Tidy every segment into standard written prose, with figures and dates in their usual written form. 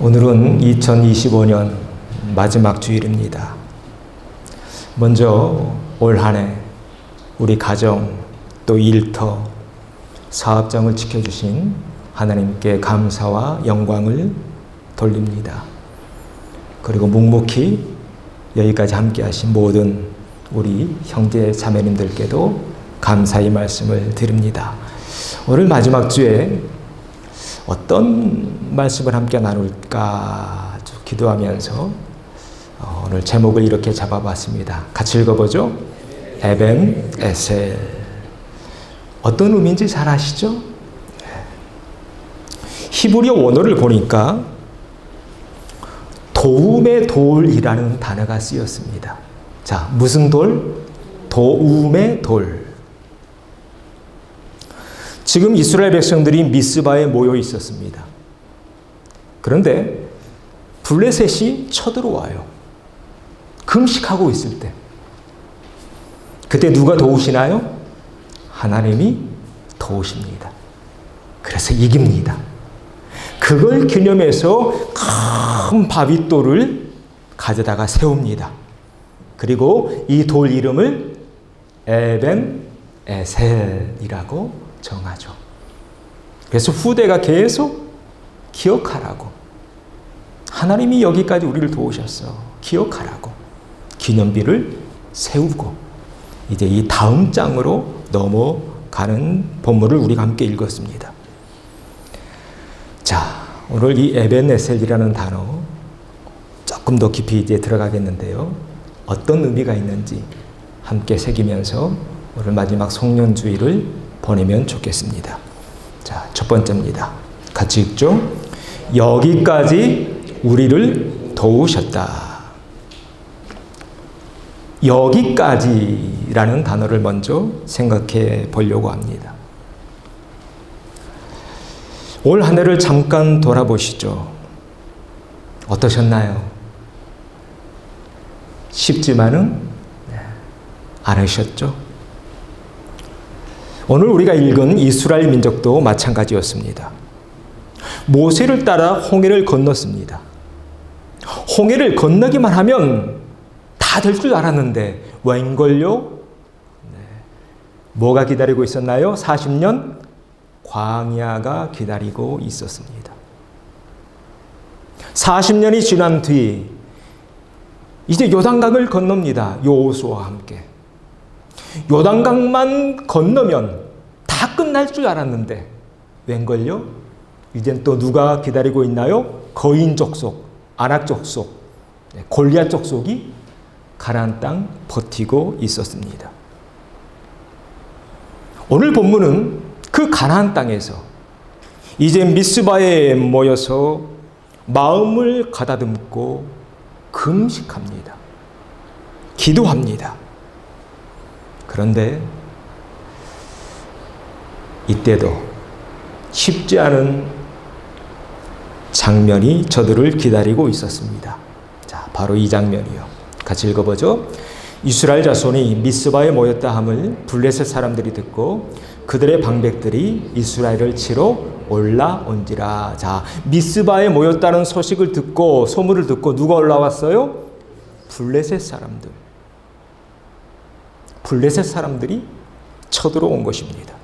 오늘은 2025년 마지막 주일입니다. 먼저 올 한 해 우리 가정 또 일터 사업장을 지켜주신 하나님께 감사와 영광을 돌립니다. 그리고 묵묵히 여기까지 함께 하신 모든 우리 형제 자매님들께도 감사의 말씀을 드립니다. 오늘 마지막 주에 어떤 말씀을 함께 나눌까 기도하면서 오늘 제목을 이렇게 잡아봤습니다. 같이 읽어보죠. 에벤 에셀. 어떤 의미인지 잘 아시죠? 히브리어 원어를 보니까 도움의 돌이라는 단어가 쓰였습니다. 자, 무슨 돌? 도움의 돌. 지금 이스라엘 백성들이 미스바에 모여 있었습니다. 그런데 블레셋이 쳐들어와요. 금식하고 있을 때. 그때 누가 도우시나요? 하나님이 도우십니다. 그래서 이깁니다. 그걸 기념해서 큰 바윗돌을 가져다가 세웁니다. 그리고 이 돌 이름을 에벤 에셀이라고 정하죠. 그래서 후대가 계속 기억하라고. 하나님이 여기까지 우리를 도우셨어. 기억하라고. 기념비를 세우고 이제 이 다음 장으로 넘어가는 본문을 우리가 함께 읽었습니다. 자, 오늘 이 에벤에셀이라는 단어 조금 더 깊이 이제 들어가겠는데요. 어떤 의미가 있는지 함께 새기면서 오늘 마지막 송년주일을 보내면 좋겠습니다. 자, 첫 번째입니다. 같이 읽죠. 여기까지 우리를 도우셨다. 여기까지라는 단어를 먼저 생각해 보려고 합니다. 올 한 해를 잠깐 돌아보시죠. 어떠셨나요? 쉽지만은 않으셨죠? 오늘 우리가 읽은 이스라엘 민족도 마찬가지였습니다. 모세를 따라 홍해를 건넜습니다. 홍해를 건너기만 하면 다 될 줄 알았는데 웬걸요? 뭐가 기다리고 있었나요? 40년 광야가 기다리고 있었습니다. 40년이 지난 뒤 이제 요단강을 건넙니다. 여호수아와 함께. 요단강만 건너면 다 끝날 줄 알았는데 웬걸요? 이젠 또 누가 기다리고 있나요? 거인 족속, 아낙 족속, 골리앗 족속이 가나안 땅 버티고 있었습니다. 오늘 본문은 그 가나안 땅에서 이제 미스바에 모여서 마음을 가다듬고 금식합니다. 기도합니다. 그런데 이때도 쉽지 않은 장면이 저들을 기다리고 있었습니다. 자, 바로 이 장면이요. 같이 읽어보죠. 이스라엘 자손이 미스바에 모였다 함을 블레셋 사람들이 듣고 그들의 방백들이 이스라엘을 치러 올라온지라. 자, 미스바에 모였다는 소식을 듣고 소문을 듣고 누가 올라왔어요? 블레셋 사람들. 블레셋 사람들이 쳐들어온 것입니다.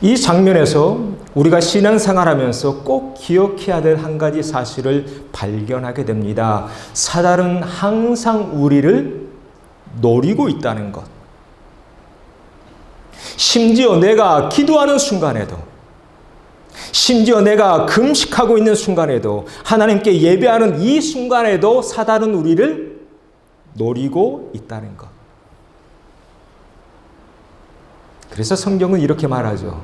이 장면에서 우리가 신앙생활하면서 꼭 기억해야 될 한 가지 사실을 발견하게 됩니다. 사단은 항상 우리를 노리고 있다는 것. 심지어 내가 기도하는 순간에도, 심지어 내가 금식하고 있는 순간에도, 하나님께 예배하는 이 순간에도 사단은 우리를 노리고 있다는 것. 그래서 성경은 이렇게 말하죠.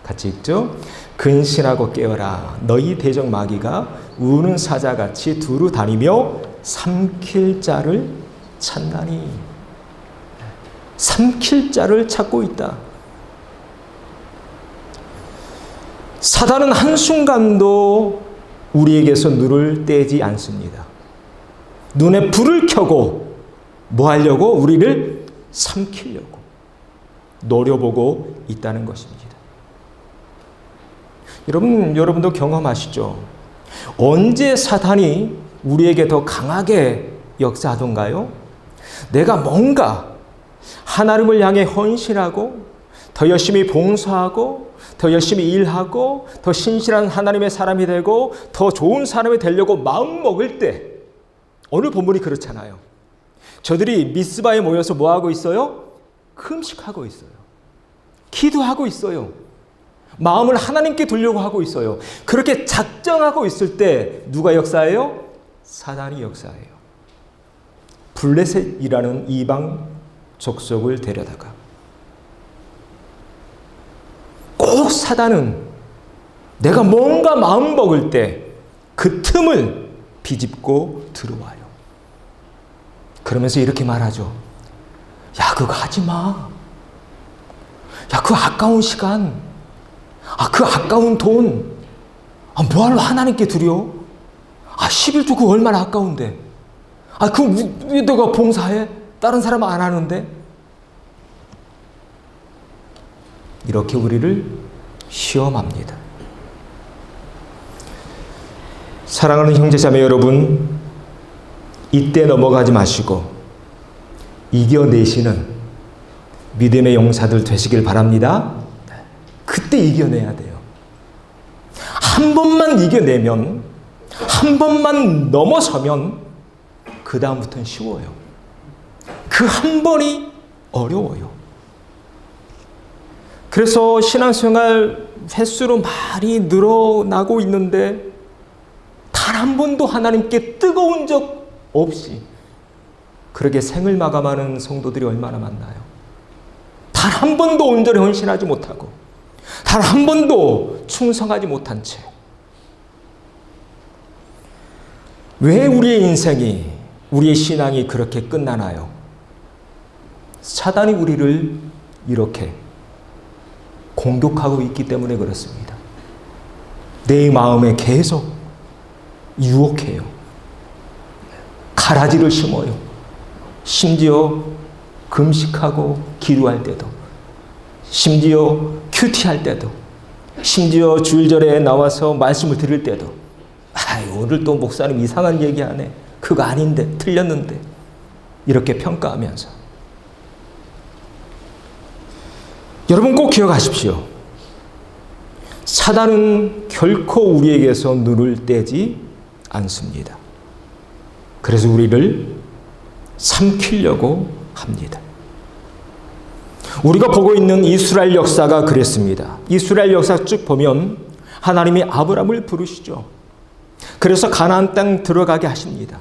같이 읽죠. 근신하고 깨어라. 너희 대적 마귀가 우는 사자같이 두루 다니며 삼킬 자를 찾나니. 삼킬 자를 찾고 있다. 사단은 한순간도 우리에게서 눈을 떼지 않습니다. 눈에 불을 켜고 뭐 하려고? 우리를 삼키려고 노려보고 있다는 것입니다. 여러분도 경험하시죠? 언제 사탄이 우리에게 더 강하게 역사하던가요? 내가 뭔가 하나님을 향해 헌신하고 더 열심히 봉사하고 더 열심히 일하고 더 신실한 하나님의 사람이 되고 더 좋은 사람이 되려고 마음먹을 때, 오늘 본문이 그렇잖아요. 저들이 미스바에 모여서 뭐하고 있어요? 금식하고 있어요. 기도하고 있어요. 마음을 하나님께 두려고 하고 있어요. 그렇게 작정하고 있을 때 누가 역사해요? 사단이 역사해요. 블레셋이라는 이방 족속을 데려다가 꼭 사단은 내가 뭔가 마음 먹을 때 그 틈을 비집고 들어와요. 그러면서 이렇게 말하죠. 야, 그거 하지 마. 야, 그 아까운 시간, 그 아까운 돈, 뭐하러 하나님께 드려? 11조 그거 얼마나 아까운데. 그거 왜 너가 봉사해? 다른 사람 안 하는데? 이렇게 우리를 시험합니다. 사랑하는 형제자매 여러분, 이때 넘어가지 마시고 이겨내시는 믿음의 용사들 되시길 바랍니다. 그때 이겨내야 돼요. 한 번만 이겨내면, 한 번만 넘어서면 그 다음부터는 쉬워요. 그 한 번이 어려워요. 그래서 신앙생활 횟수로 많이 늘어나고 있는데 단 한 번도 하나님께 뜨거운 적 없이 그렇게 생을 마감하는 성도들이 얼마나 많나요? 단 한 번도 온전히 헌신하지 못하고 단 한 번도 충성하지 못한 채. 왜 우리의 인생이, 우리의 신앙이 그렇게 끝나나요? 사단이 우리를 이렇게 공격하고 있기 때문에 그렇습니다. 내 마음에 계속 유혹해요. 가라지를 심어요. 심지어 금식하고 기도할 때도, 심지어 큐티할 때도, 심지어 주일절에 나와서 말씀을 들을 때도, 오늘 또 목사님 이상한 얘기하네. 그거 아닌데, 틀렸는데. 이렇게 평가하면서. 여러분 꼭 기억하십시오. 사단은 결코 우리에게서 눈을 떼지 않습니다. 그래서 우리를 삼키려고 합니다. 우리가 보고 있는 이스라엘 역사가 그랬습니다. 이스라엘 역사 쭉 보면 하나님이 아브라함을 부르시죠. 그래서 가나안 땅 들어가게 하십니다.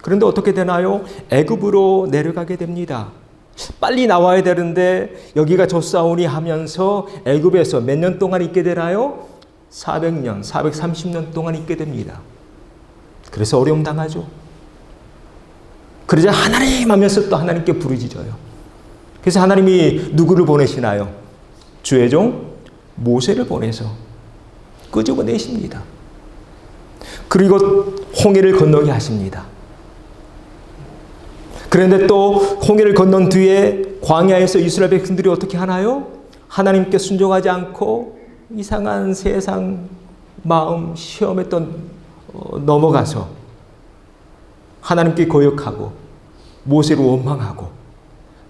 그런데 어떻게 되나요? 애굽으로 내려가게 됩니다. 빨리 나와야 되는데 여기가 좁사오니 하면서 애굽에서 몇 년 동안 있게 되나요? 400년, 430년 동안 있게 됩니다. 그래서 어려움 당하죠. 그러자 하나님 하면서 또 하나님께 부르짖어요. 그래서 하나님이 누구를 보내시나요? 주의 종 모세를 보내서 끄집어내십니다. 그리고 홍해를 건너게 하십니다. 그런데 또 홍해를 건넌 뒤에 광야에서 이스라엘 백성들이 어떻게 하나요? 하나님께 순종하지 않고 이상한 세상 마음 시험에 또 넘어가서 하나님께 거역하고 모세로 원망하고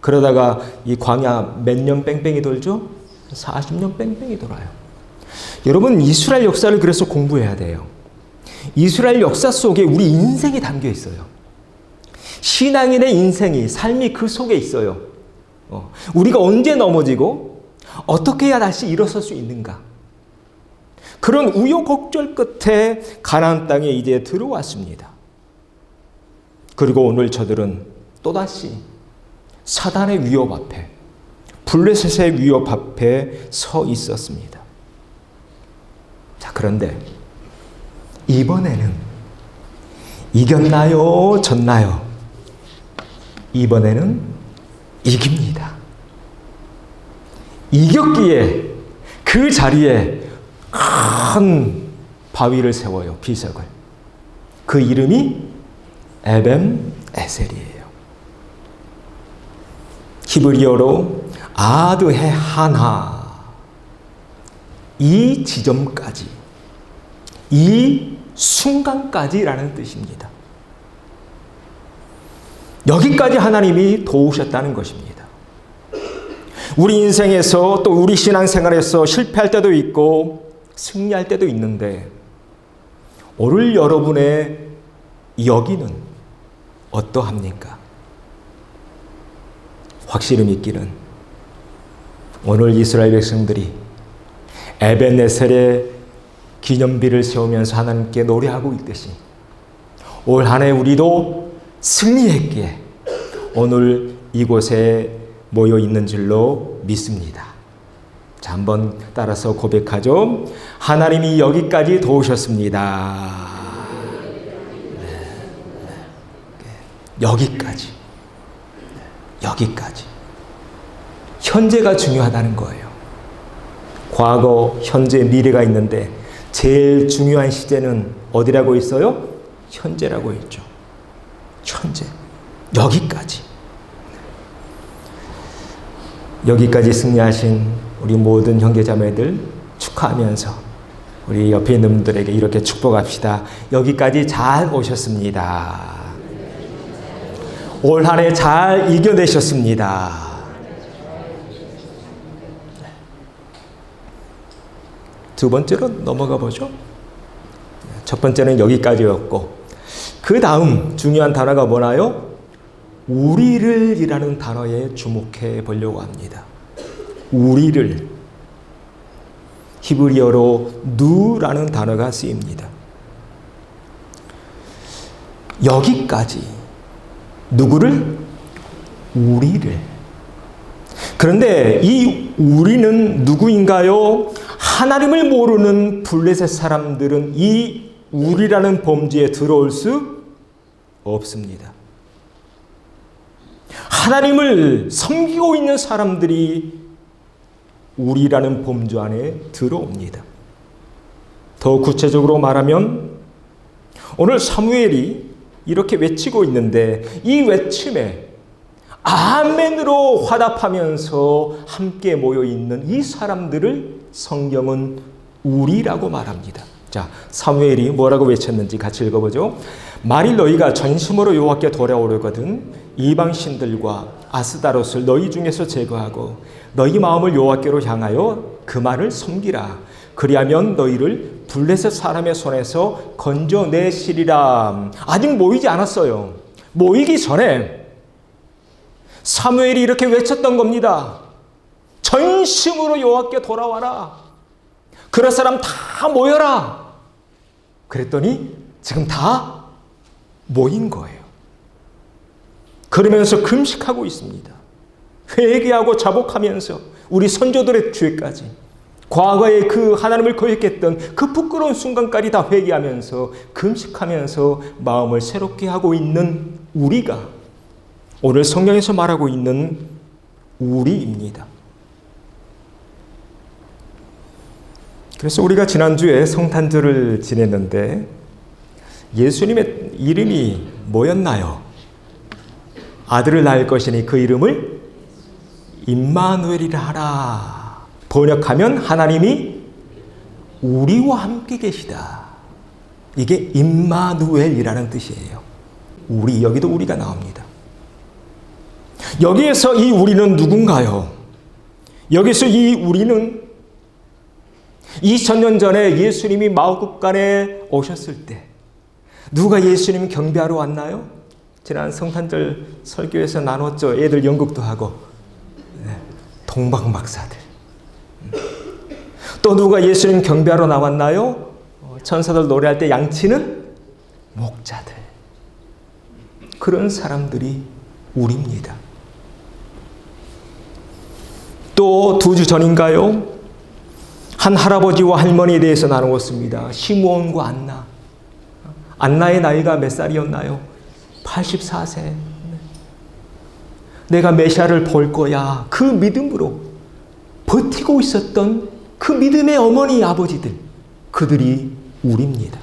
그러다가 이 광야 몇 년 뺑뺑이 돌죠? 40년 뺑뺑이 돌아요. 여러분 이스라엘 역사를 그래서 공부해야 돼요. 이스라엘 역사 속에 우리 인생이 담겨 있어요. 신앙인의 인생이, 삶이 그 속에 있어요. 우리가 언제 넘어지고 어떻게 해야 다시 일어설 수 있는가. 그런 우여곡절 끝에 가나안 땅에 이제 들어왔습니다. 그리고 오늘 저들은 또다시 사단의 위협 앞에, 블레셋의 위협 앞에 서 있었습니다. 자, 그런데 이번에는 이겼나요? 졌나요? 이번에는 이깁니다. 이겼기에 그 자리에 큰 바위를 세워요. 비석을. 그 이름이 에벤 에셀이에요. 히브리어로 아드헤 하나. 이 지점까지, 이 순간까지라는 뜻입니다. 여기까지 하나님이 도우셨다는 것입니다. 우리 인생에서 또 우리 신앙생활에서 실패할 때도 있고 승리할 때도 있는데 오늘 여러분의 여기는 어떠합니까? 확실히 믿기는 오늘 이스라엘 백성들이 에벤네셀의 기념비를 세우면서 하나님께 노래하고 있듯이 올 한 해 우리도 승리했기에 오늘 이곳에 모여 있는 줄로 믿습니다. 자, 한번 따라서 고백하죠. 하나님이 여기까지 도우셨습니다. 여기까지. 여기까지. 현재가 중요하다는 거예요. 과거, 현재, 미래가 있는데 제일 중요한 시제는 어디라고 있어요? 현재라고 있죠. 현재. 여기까지. 여기까지 승리하신 우리 모든 형제자매들 축하하면서 우리 옆에 있는 분들에게 이렇게 축복합시다. 여기까지 잘 오셨습니다. 올 한 해 잘 이겨내셨습니다. 두 번째로 넘어가 보죠. 첫 번째는 여기까지였고 그 다음 중요한 단어가 뭐나요? 우리를 이라는 단어에 주목해 보려고 합니다. 우리를. 히브리어로 누라는 단어가 쓰입니다. 여기까지. 누구를? 우리를. 그런데 이 우리는 누구인가요? 하나님을 모르는 블레셋 사람들은 이 우리라는 범주에 들어올 수 없습니다. 하나님을 섬기고 있는 사람들이 우리라는 범주 안에 들어옵니다. 더 구체적으로 말하면 오늘 사무엘이 이렇게 외치고 있는데 이 외침에 아멘으로 화답하면서 함께 모여 있는 이 사람들을 성경은 우리라고 말합니다. 자, 사무엘이 뭐라고 외쳤는지 같이 읽어보죠. 만일 너희가 전심으로 여호와께 돌아오려거든 이방 신들과 아스다롯을 너희 중에서 제거하고 너희 마음을 여호와께로 향하여 그만을 섬기라. 그리하면 너희를 블레셋 사람의 손에서 건져내시리라. 아직 모이지 않았어요. 모이기 전에 사무엘이 이렇게 외쳤던 겁니다. 전심으로 여호와께 돌아와라. 그럴 사람 다 모여라. 그랬더니 지금 다 모인 거예요. 그러면서 금식하고 있습니다. 회개하고 자복하면서 우리 선조들의 죄까지 과거에 그 하나님을 거역했던 그 부끄러운 순간까지 다 회개하면서 금식하면서 마음을 새롭게 하고 있는 우리가 오늘 성경에서 말하고 있는 우리입니다. 그래서 우리가 지난주에 성탄절을 지냈는데 예수님의 이름이 뭐였나요? 아들을 낳을 것이니 그 이름을 임마누엘이라 하라. 번역하면 하나님이 우리와 함께 계시다. 이게 임마누엘이라는 뜻이에요. 우리, 여기도 우리가 나옵니다. 여기에서 이 우리는 누군가요? 여기서 이 우리는 2000년 전에 예수님이 마구간에 오셨을 때 누가 예수님 경배하러 왔나요? 지난 성탄절 설교에서 나눴죠. 애들 연극도 하고 동방박사들. 또 누가 예수님 경배하러 나왔나요? 천사들 노래할 때 양치는 목자들. 그런 사람들이 우리입니다. 또 2주 전인가요? 한 할아버지와 할머니에 대해서 나누었습니다. 시므온과 안나. 안나의 나이가 몇 살이었나요? 84세. 내가 메시아를 볼 거야. 그 믿음으로 버티고 있었던 그 믿음의 어머니, 아버지들. 그들이 우리입니다.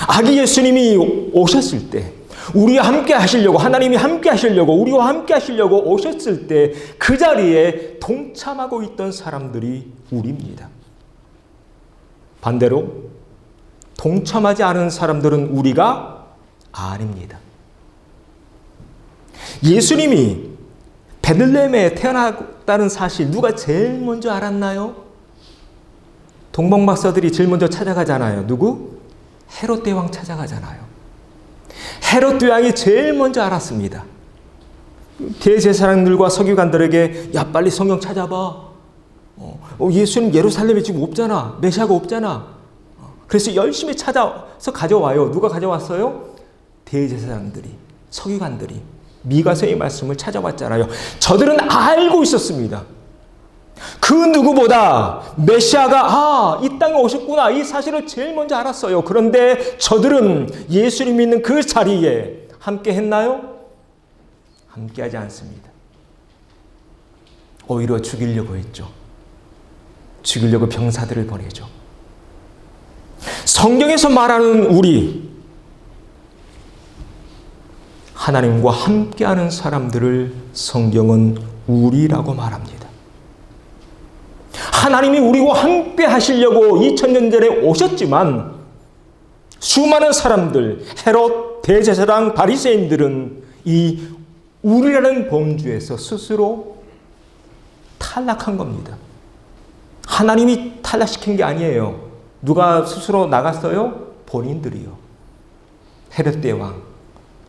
아기 예수님이 오셨을 때 우리와 함께 하시려고, 하나님이 함께 하시려고, 우리와 함께 하시려고 오셨을 때 그 자리에 동참하고 있던 사람들이 우리입니다. 반대로 동참하지 않은 사람들은 우리가 아닙니다. 예수님이 베들레헴에 태어났다는 사실 누가 제일 먼저 알았나요? 동방박사들이 제일 먼저 찾아가잖아요. 누구? 헤롯 대왕 찾아가잖아요. 헤롯 대왕이 제일 먼저 알았습니다. 대제사장들과 서기관들에게 야 빨리 성경 찾아봐. 예수님 예루살렘에 지금 없잖아. 메시아가 없잖아. 그래서 열심히 찾아서 가져와요. 누가 가져왔어요? 대제사장들이, 서기관들이 미가서의 말씀을 찾아왔잖아요. 저들은 알고 있었습니다. 그 누구보다 메시아가 이 땅에 오셨구나 이 사실을 제일 먼저 알았어요. 그런데 저들은 예수님 믿는 그 자리에 함께 했나요? 함께 하지 않습니다. 오히려 죽이려고 했죠. 죽이려고 병사들을 보내죠. 성경에서 말하는 우리, 하나님과 함께하는 사람들을 성경은 우리라고 말합니다. 하나님이 우리와 함께 하시려고 2000년 전에 오셨지만 수많은 사람들, 헤롯, 대제사장, 바리새인들은 이 우리라는 범주에서 스스로 탈락한 겁니다. 하나님이 탈락시킨 게 아니에요. 누가 스스로 나갔어요? 본인들이요. 헤롯 대왕,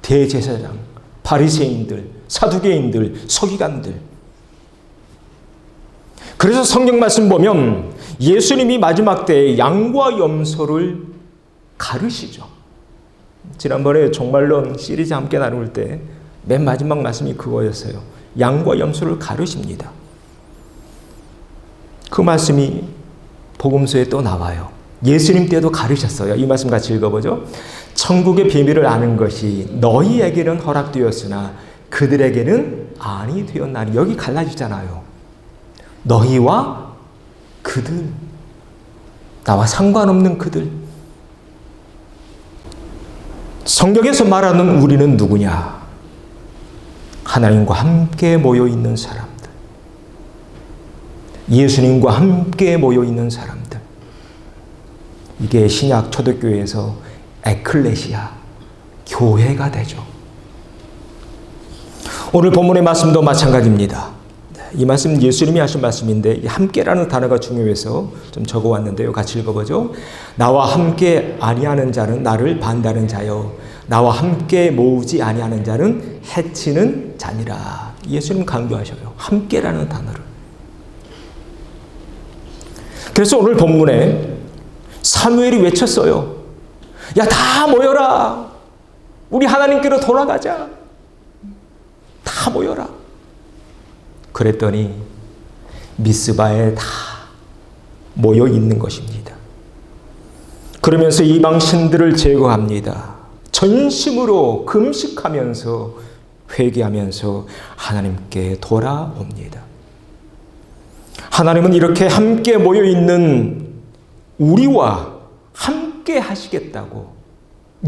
대제사장, 바리새인들, 사두개인들, 서기관들. 그래서 성경 말씀 보면 예수님이 마지막 때에 양과 염소를 가르시죠. 지난번에 종말론 시리즈 함께 나눌 때 맨 마지막 말씀이 그거였어요. 양과 염소를 가르십니다. 그 말씀이 복음서에 또 나와요. 예수님 때도 가르셨어요. 이 말씀 같이 읽어보죠. 천국의 비밀을 아는 것이 너희에게는 허락되었으나 그들에게는 아니 되었나니. 여기 갈라지잖아요. 너희와 그들, 나와 상관없는 그들. 성경에서 말하는 우리는 누구냐? 하나님과 함께 모여있는 사람들, 예수님과 함께 모여있는 사람들. 이게 신약 초대교회에서 에클레시아, 교회가 되죠. 오늘 본문의 말씀도 마찬가지입니다. 이 말씀 예수님이 하신 말씀인데 함께라는 단어가 중요해서 좀 적어왔는데요. 같이 읽어보죠. 나와 함께 아니하는 자는 나를 반대하는 자요, 나와 함께 모으지 아니하는 자는 해치는 자니라. 예수님 강조하셔요. 함께라는 단어를. 그래서 오늘 본문에 사무엘이 외쳤어요. 야, 다 모여라. 우리 하나님께로 돌아가자. 다 모여라. 그랬더니 미스바에 다 모여 있는 것입니다. 그러면서 이방 신들을 제거합니다. 전심으로 금식하면서 회개하면서 하나님께 돌아옵니다. 하나님은 이렇게 함께 모여 있는 우리와 함께 하시겠다고,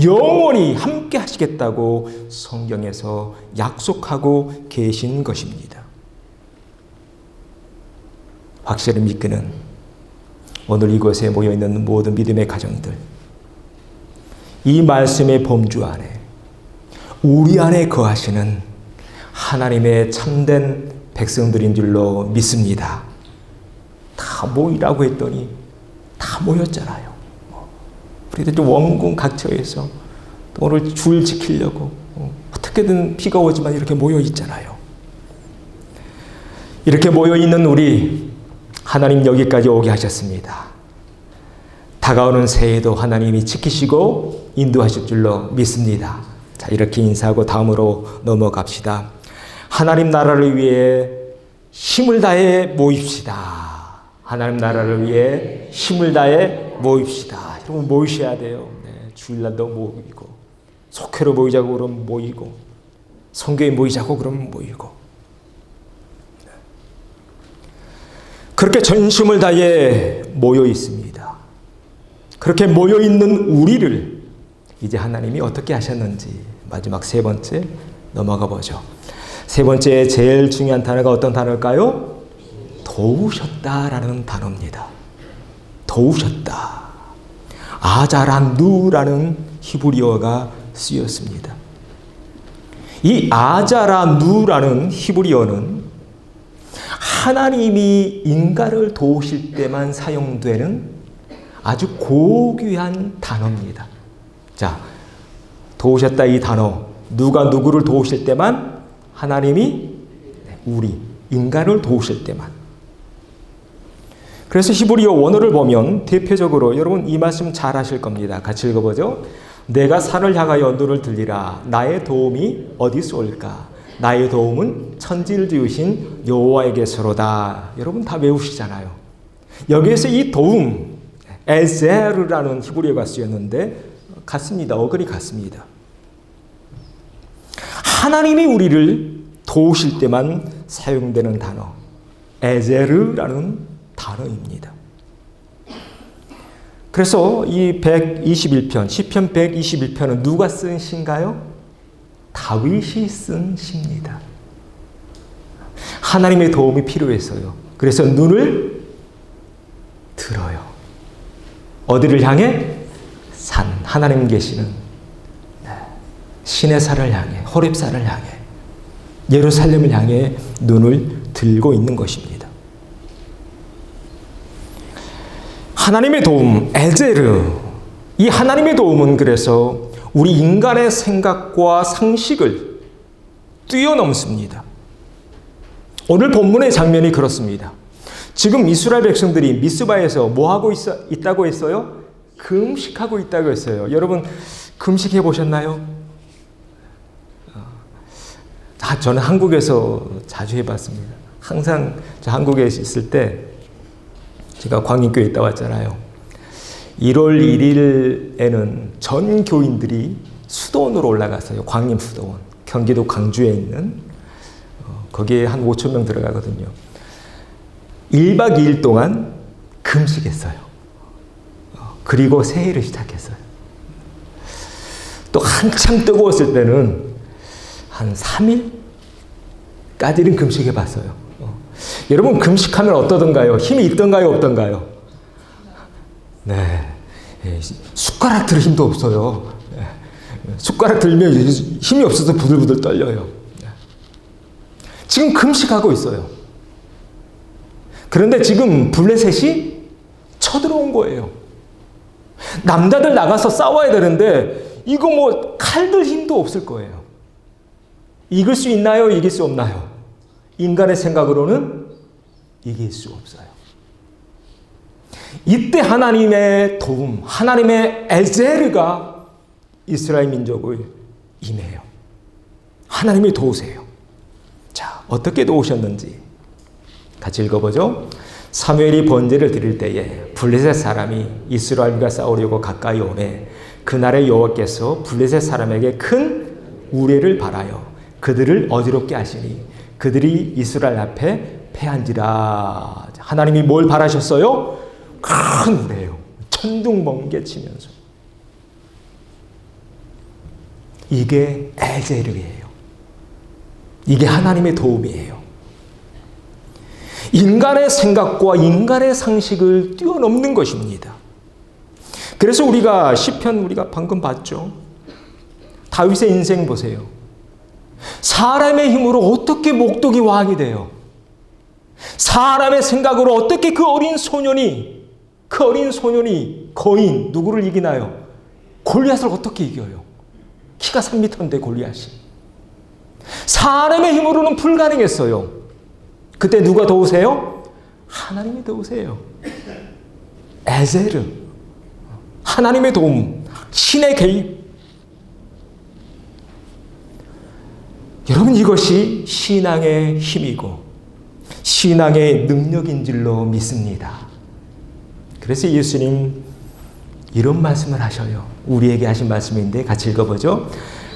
영원히 함께 하시겠다고 성경에서 약속하고 계신 것입니다. 확실히 믿기는 오늘 이곳에 모여있는 모든 믿음의 가정들, 이 말씀의 범주 안에, 우리 안에 거하시는 하나님의 참된 백성들인 줄로 믿습니다. 다 모이라고 했더니 다 모였잖아요. 우리들 원군 각처에서 또 오늘 줄 지키려고 어떻게든 비가 오지만 이렇게 모여 있잖아요. 이렇게 모여 있는 우리, 하나님 여기까지 오게 하셨습니다. 다가오는 새해도 하나님이 지키시고 인도하실 줄로 믿습니다. 자, 이렇게 인사하고 다음으로 넘어갑시다. 하나님 나라를 위해 힘을 다해 모입시다. 하나님 나라를 위해 힘을 다해 모입시다. 여러분 모이셔야 돼요. 네, 주일날도 모이고, 속회로 모이자고 그러면 모이고, 성교에 모이자고 그러면 모이고. 그렇게 전심을 다해 모여 있습니다. 그렇게 모여 있는 우리를 이제 하나님이 어떻게 하셨는지 마지막 세 번째 넘어가 보죠. 세 번째 제일 중요한 단어가 어떤 단어일까요? 도우셨다라는 단어입니다. 도우셨다. 아자라누라는 히브리어가 쓰였습니다. 이 아자라누라는 히브리어는 하나님이 인간을 도우실 때만 사용되는 아주 고귀한 단어입니다. 자, 도우셨다 이 단어. 누가 누구를 도우실 때만? 하나님이 우리 인간을 도우실 때만. 그래서 히브리어 원어를 보면 대표적으로 여러분 이 말씀 잘 하실 겁니다. 같이 읽어보죠. 내가 산을 향하여 눈을 들리라. 나의 도움이 어디서 올까? 나의 도움은 천지를 지으신 여호와에게서로다. 여러분 다 외우시잖아요. 여기에서 이 도움, 에제르라는 히브리어가 쓰였는데 같습니다. 어근이 같습니다. 하나님이 우리를 도우실 때만 사용되는 단어, 에제르라는 단어입니다. 그래서 이 121편, 시편 121편은 누가 쓴 시인가요? 다윗이 쓴 시입니다. 하나님의 도움이 필요했어요. 그래서 눈을 들어요. 어디를 향해? 산, 하나님 계시는 시내산을 향해, 호렙산을 향해, 예루살렘을 향해 눈을 들고 있는 것입니다. 하나님의 도움, 에제르. 이 하나님의 도움은 그래서 우리 인간의 생각과 상식을 뛰어넘습니다. 오늘 본문의 장면이 그렇습니다. 지금 이스라엘 백성들이 미스바에서 뭐 하고 있다고 했어요? 금식하고 있다고 했어요. 여러분 금식해 보셨나요? 저는 한국에서 자주 해봤습니다. 항상 저 한국에 있을 때 제가 광인교회 있다 왔잖아요. 1월 1일에는 전 교인들이 수도원으로 올라갔어요. 광림 수도원. 경기도 광주에 있는 거기에 한 5천 명 들어가거든요. 1박 2일 동안 금식했어요. 그리고 새해를 시작했어요. 또 한참 뜨거웠을 때는 한 3일까지는 금식해 봤어요. 여러분 금식하면 어떠던가요? 힘이 있던가요? 없던가요? 네, 숟가락 들 힘도 없어요. 숟가락 들면 힘이 없어서 부들부들 떨려요. 지금 금식하고 있어요. 그런데 지금 블레셋이 쳐들어온 거예요. 남자들 나가서 싸워야 되는데 이거 뭐 칼들 힘도 없을 거예요. 이길 수 있나요? 이길 수 없나요? 인간의 생각으로는 이길 수 없어요. 이때 하나님의 도움, 하나님의 에제르가 이스라엘 민족을 임해요. 하나님이 도우세요. 자, 어떻게 도우셨는지 같이 읽어보죠. 사무엘이 번제를 드릴 때에 블레셋 사람이 이스라엘과 싸우려고 가까이 오매 그날에 여호와께서 블레셋 사람에게 큰 우레를 발하여 그들을 어지럽게 하시니 그들이 이스라엘 앞에 패한지라. 하나님이 뭘 바라셨어요? 큰 우레요. 천둥번개 치면서. 이게 에제르예요. 이게 하나님의 도움이에요. 인간의 생각과 인간의 상식을 뛰어넘는 것입니다. 그래서 우리가 시편 우리가 방금 봤죠. 다윗의 인생 보세요. 사람의 힘으로 어떻게 목독이 왕이 돼요? 사람의 생각으로 어떻게 그 어린 소년이 거인 누구를 이기나요? 골리앗을 어떻게 이겨요? 키가 3m인데 골리앗이. 사람의 힘으로는 불가능했어요. 그때 누가 도우세요? 하나님이 도우세요. 에제르. 하나님의 도움. 신의 개입. 여러분 이것이 신앙의 힘이고 신앙의 능력인 줄로 믿습니다. 그래서 예수님 이런 말씀을 하셔요. 우리에게 하신 말씀인데 같이 읽어보죠.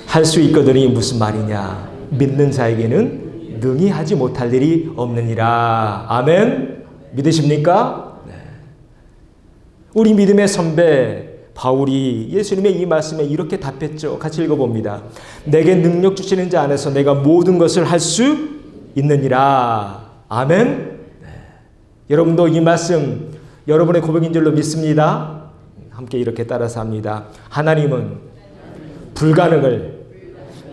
할 수 있거든이 무슨 말이냐. 믿는 자에게는 능히 하지 못할 일이 없느니라. 아멘. 믿으십니까? 네. 우리 믿음의 선배 바울이 예수님의 이 말씀에 이렇게 답했죠. 같이 읽어봅니다. 내게 능력 주시는 자 안에서 내가 모든 것을 할 수 있느니라. 아멘. 네. 여러분도 이 말씀 여러분의 고백인 줄로 믿습니다. 함께 이렇게 따라서 합니다. 하나님은 불가능을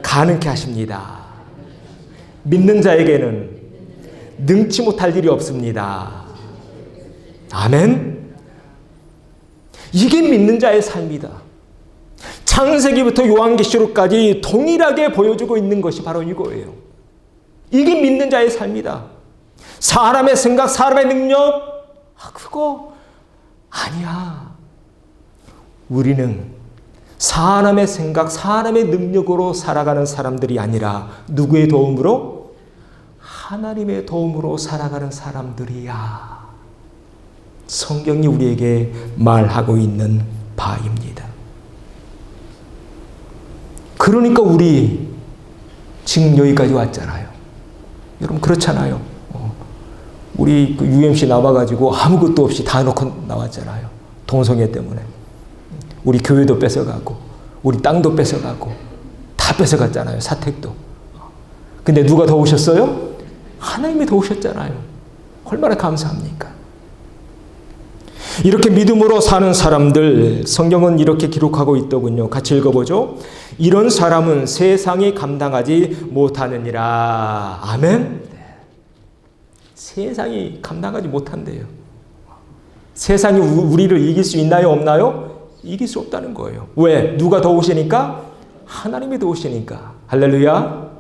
가능케 하십니다. 믿는 자에게는 능치 못할 일이 없습니다. 아멘. 이게 믿는 자의 삶이다. 창세기부터 요한계시록까지 동일하게 보여주고 있는 것이 바로 이거예요. 이게 믿는 자의 삶이다. 사람의 생각, 사람의 능력, 그거 아니야. 우리는 사람의 생각, 사람의 능력으로 살아가는 사람들이 아니라 누구의 도움으로? 하나님의 도움으로 살아가는 사람들이야. 성경이 우리에게 말하고 있는 바입니다. 그러니까 우리 지금 여기까지 왔잖아요. 여러분 그렇잖아요. 우리 그 UMC 나와가지고 아무것도 없이 다 놓고 나왔잖아요. 동성애 때문에. 우리 교회도 뺏어가고 우리 땅도 뺏어가고 다 뺏어갔잖아요. 사택도. 근데 누가 도우셨어요? 하나님이 도우셨잖아요. 얼마나 감사합니까? 이렇게 믿음으로 사는 사람들 성경은 이렇게 기록하고 있더군요. 같이 읽어보죠. 이런 사람은 세상이 감당하지 못하느니라. 아멘. 세상이 감당하지 못한대요. 세상이 우리를 이길 수 있나요? 없나요? 이길 수 없다는 거예요. 왜? 누가 도우시니까? 하나님이 도우시니까. 할렐루야.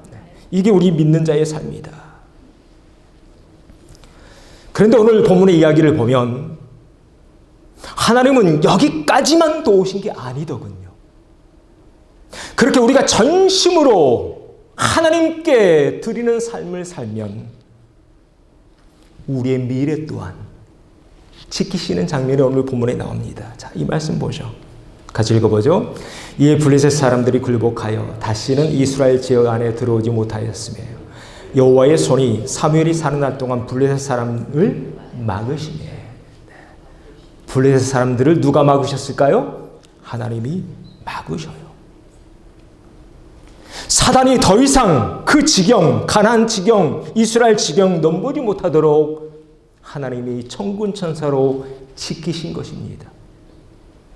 이게 우리 믿는 자의 삶이다. 그런데 오늘 본문의 이야기를 보면 하나님은 여기까지만 도우신 게 아니더군요. 그렇게 우리가 전심으로 하나님께 드리는 삶을 살면 우리의 미래 또한 지키시는 장면이 오늘 본문에 나옵니다. 자, 이 말씀 보죠. 같이 읽어보죠. 이에 블레셋 사람들이 굴복하여 다시는 이스라엘 지역 안에 들어오지 못하였으며 여호와의 손이 사무엘이 사는 날 동안 블레셋 사람을 막으시며. 블레셋 사람들을 누가 막으셨을까요? 하나님이 막으셔요. 사단이 더 이상 그 지경, 가나안 지경, 이스라엘 지경 넘보지 못하도록 하나님이 천군 천사로 지키신 것입니다.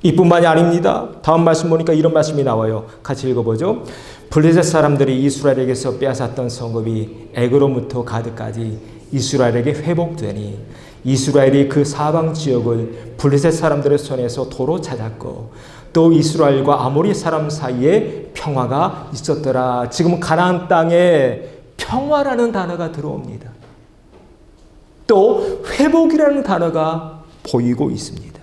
이뿐만이 아닙니다. 다음 말씀 보니까 이런 말씀이 나와요. 같이 읽어보죠. 블레셋 사람들이 이스라엘에게서 빼앗았던 성읍이 에그로부터 가드까지 이스라엘에게 회복되니 이스라엘이 그 사방 지역을 블레셋 사람들의 손에서 도로 찾았고 또 이스라엘과 아모리 사람 사이에 평화가 있었더라. 지금 가나안 땅에 평화라는 단어가 들어옵니다. 또 회복이라는 단어가 보이고 있습니다.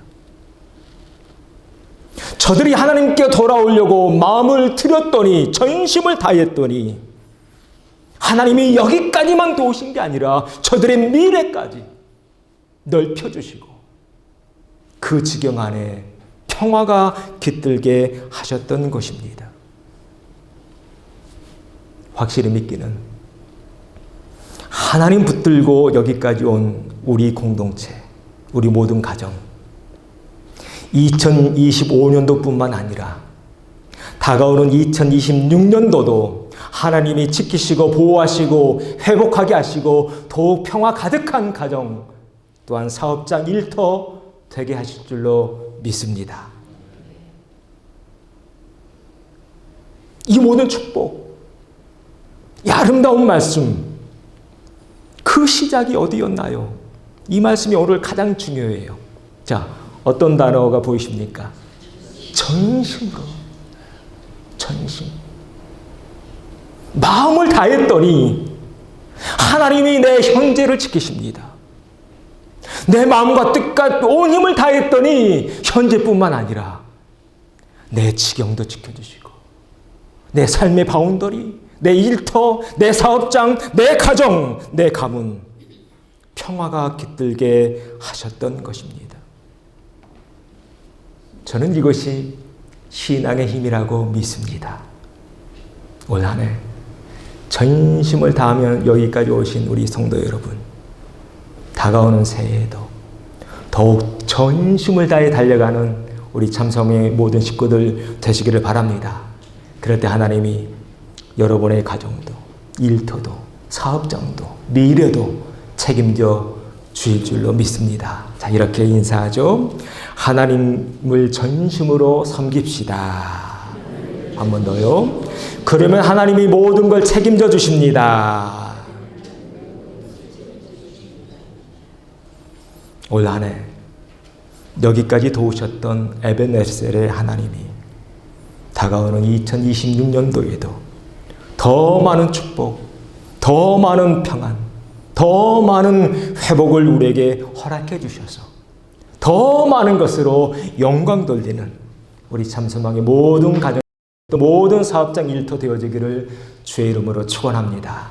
저들이 하나님께 돌아오려고 마음을 들였더니 전심을 다했더니 하나님이 여기까지만 도우신 게 아니라 저들의 미래까지 넓혀주시고 그 지경 안에 평화가 깃들게 하셨던 것입니다. 확실히 믿기는 하나님 붙들고 여기까지 온 우리 공동체, 우리 모든 가정 2025년도뿐만 아니라 다가오는 2026년도도 하나님이 지키시고 보호하시고 회복하게 하시고 더욱 평화 가득한 가정 또한 사업장 일터 되게 하실 줄로 믿습니다. 이 모든 축복, 이 아름다운 말씀, 그 시작이 어디였나요? 이 말씀이 오늘 가장 중요해요. 자, 어떤 단어가 보이십니까? 전심으로. 전심. 마음을 다했더니 하나님이 내 현재를 지키십니다. 내 마음과 뜻과 온 힘을 다했더니 현재뿐만 아니라 내 지경도 지켜주시고 내 삶의 바운더리, 내 일터, 내 사업장, 내 가정, 내 가문 평화가 깃들게 하셨던 것입니다. 저는 이것이 신앙의 힘이라고 믿습니다. 올 한 해 전심을 다하며 여기까지 오신 우리 성도 여러분, 다가오는 새해에도 더욱 전심을 다해 달려가는 우리 참성의 모든 식구들 되시기를 바랍니다. 그럴 때 하나님이 여러분의 가정도, 일터도, 사업장도, 미래도 책임져 주일 줄로 믿습니다. 자, 이렇게 인사하죠. 하나님을 전심으로 섬깁시다. 한 번 더요. 그러면 하나님이 모든 걸 책임져 주십니다. 올 한 해 여기까지 도우셨던 에베네셀의 하나님이 다가오는 2026년도에도 더 많은 축복, 더 많은 평안, 더 많은 회복을 우리에게 허락해 주셔서 더 많은 것으로 영광 돌리는 우리 참소망의 모든 가정, 또 모든 사업장 일터 되어지기를 주의 이름으로 축원합니다.